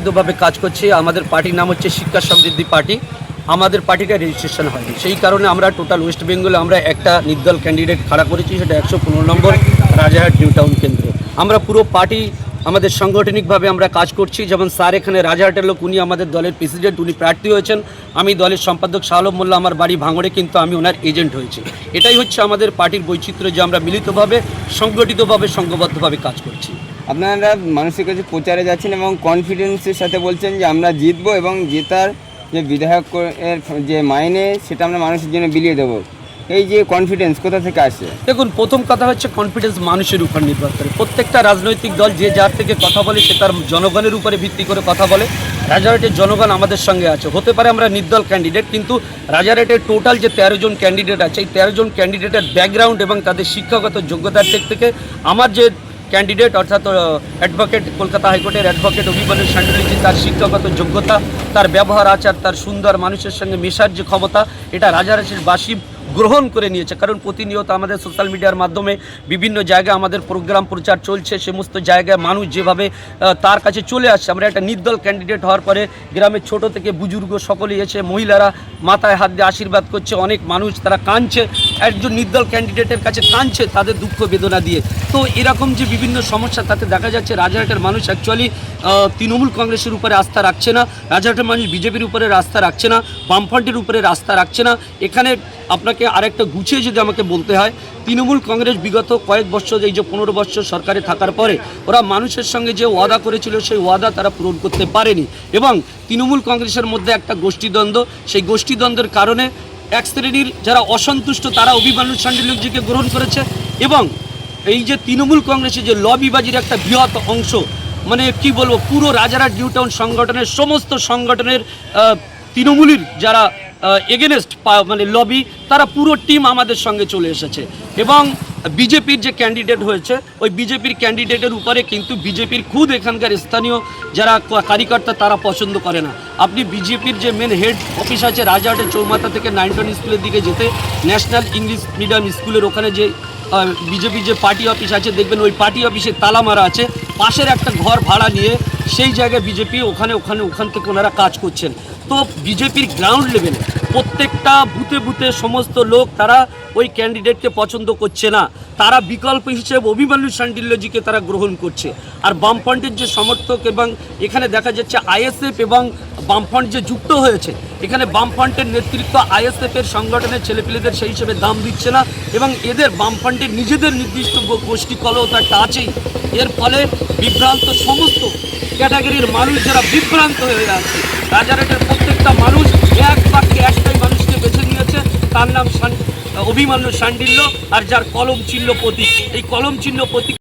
সংগঠিতভাবে কাজ করছি। আমাদের পার্টির নাম হচ্ছে শিক্ষা সমৃদ্ধি পার্টি। আমাদের পার্টিটা রেজিস্ট্রেশন হয়নি, সেই কারণে আমরা টোটাল ওয়েস্ট বেঙ্গলে আমরা একটা নির্দল ক্যান্ডিডেট খাড়া করেছি, সেটা 115 নম্বর রাজারহাট নিউ টাউন কেন্দ্র। আমরা পুরো পার্টি আমাদের সাংগঠনিকভাবে আমরা কাজ করছি। যেমন স্যার এখানে রাজারহাটের লোক, উনি আমাদের দলের প্রেসিডেন্ট, উনি প্রার্থী হয়েছেন। আমি দলের সম্পাদক শাহ আলম মোল্লা, আমার বাড়ি ভাঙড়ে, কিন্তু আমি ওনার এজেন্ট হয়েছি। এটাই হচ্ছে আমাদের পার্টির বৈচিত্র্য, যে আমরা মিলিতভাবে সংগঠিতভাবে সংঘবদ্ধভাবে কাজ করছি। আপনারা মানুষের কাছে প্রচারে যাচ্ছেন এবং কনফিডেন্সের সাথে বলছেন যে আমরা জিতবো এবং জেতার যে বিধায়কের যে মাইনে সেটা আমরা মানুষের জন্য বিলিয়ে দেবো। এই যে কনফিডেন্স কোথা থেকে আসে? দেখুন, প্রথম কথা হচ্ছে কনফিডেন্স মানুষের উপর নির্ভর করে। প্রত্যেকটা রাজনৈতিক দল যে যার থেকে কথা বলে, সে তার জনগণের উপরে ভিত্তি করে কথা বলে। রাজারহাটের জনগণ আমাদের সঙ্গে আছে। হতে পারে আমরা নির্দল ক্যান্ডিডেট, কিন্তু রাজারহাটের টোটাল যে 13 জন ক্যান্ডিডেট আছে, এই 13 জন ক্যান্ডিডেটের ব্যাকগ্রাউন্ড এবং তাদের শিক্ষাগত যোগ্যতার দিক থেকে আমার যে ক্যান্ডিডেট অর্থাৎ অ্যাডভোকেট, কলকাতা হাইকোর্টের অ্যাডভোকেট অভিমন্যু শান্ডিল্য, তার শিক্ষাগত যোগ্যতা, তার ব্যবহার আচার, তার সুন্দর মানুষের সঙ্গে মেশার যে ক্ষমতা, এটা রাজারহাটের বাসী গ্রহণ করে নিয়েছে। কারণ প্রতিনিয়ত আমাদের সোশ্যাল মিডিয়ার মাধ্যমে বিভিন্ন জায়গায় আমাদের প্রোগ্রাম প্রচার চলছে। সমস্ত জায়গায় মানুষ যেভাবে তার কাছে চলে আসছে। আমরা একটা নির্দল ক্যান্ডিডেট হওয়ার পরে গ্রামের ছোট থেকে বুজুর্গ সকলেই এসে, মহিলারা মাথায় হাত দিয়ে আশীর্বাদ করছে। অনেক মানুষ তারা কাঁদছে, একজন নির্দল ক্যান্ডিডেটের কাছে কাঁদছে তাদের দুঃখ বেদনা দিয়ে। তো এরকম যে বিভিন্ন সমস্যা, তাতে দেখা যাচ্ছে রাজারহাটের মানুষ অ্যাকচুয়ালি তৃণমূল কংগ্রেসের উপরে আস্থা রাখছে না, রাজারহাটের মানুষ বিজেপির উপরে আস্থা রাখছে না, বামফ্রন্টের উপরে আস্থা রাখছে না। এখানে আপনাকে আরেকটা গুছিয়ে যদি আমাকে বলতে হয়, তৃণমূল কংগ্রেস বিগত কয়েক বছর, এই যে 15 বছর সরকারে থাকার পরে ওরা মানুষের সঙ্গে যে ওয়াদা করেছিল, সেই ওয়াদা তারা পূরণ করতে পারেনি। এবং তৃণমূল কংগ্রেসের মধ্যে একটা গোষ্ঠীদ্বন্দ্ব, সেই গোষ্ঠীদ্বন্দ্বের কারণে এক শ্রেণীর যারা অসন্তুষ্ট, তারা অভিমন্যু শান্ডিল্যজিকে গ্রহণ করেছে। এবং এই যে তৃণমূল কংগ্রেসের যে লবিবাজির একটা বৃহৎ অংশ, মানে কি বলবো, পুরো রাজারহাট নিউ টাউন সংগঠনের সমস্ত সংগঠনের তৃণমূলীর যারা এগেনস্ট মানে লবি, তারা পুরো টিম আমাদের সঙ্গে চলে এসেছে। এবং বিজেপির যে ক্যান্ডিডেট হয়েছে, ওই বিজেপির ক্যান্ডিডেটের উপরে কিন্তু বিজেপির খুদ এখানকার স্থানীয় যারা কার্যকর্তা, তারা পছন্দ করে না। আপনি বিজেপির যে মেন হেড অফিস আছে রাজারহাটের চৌমাথা থেকে 9 স্কুলের দিকে যেতে, ন্যাশনাল ইংলিশ মিডিয়াম স্কুলের ওখানে যে বিজেপির যে পার্টি অফিস আছে, দেখবেন ওই পার্টি অফিসে তালা মারা আছে। পাশের একটা ঘর ভাড়া নিয়ে সেই জায়গায় বিজেপি ওখান থেকে ওনারা কাজ করছেন। তো বিজেপির গ্রাউন্ড লেভেলে প্রত্যেকটা বুথে বুথে সমস্ত লোক তারা ওই ক্যান্ডিডেটকে পছন্দ করছে না, তারা বিকল্প হিসেবে অভিমন্যু শান্ডিল্যজিকে তারা গ্রহণ করছে। আর বামফ্রন্টের যে সমর্থক, এবং এখানে দেখা যাচ্ছে আইএসএফ এবং বামফ্রন্ট যে যুক্ত হয়েছে, এখানে বামফ্রন্টের নেতৃত্ব আইএসএফের সংগঠনের ছেলেপিলেদের সেই হিসেবে দাম দিচ্ছে না। এবং এদের বামফ্রন্টের নিজেদের নির্দিষ্ট গোষ্ঠী কলহ তো একটা আছেই। এর ফলে বিভ্রান্ত সমস্ত ক্যাটাগরির মানুষ যারা বিভ্রান্ত হয়ে আছে। রাজারহাটের প্রত্যেকটা মানুষ এক বাক্যে একটাই মানুষকে বেছে নিয়েছে, তার নাম অভিমন্যু শান্ডিল্য, আর যার কলম চিহ্ন প্রতীক। এই কলম চিহ্ন প্রতীক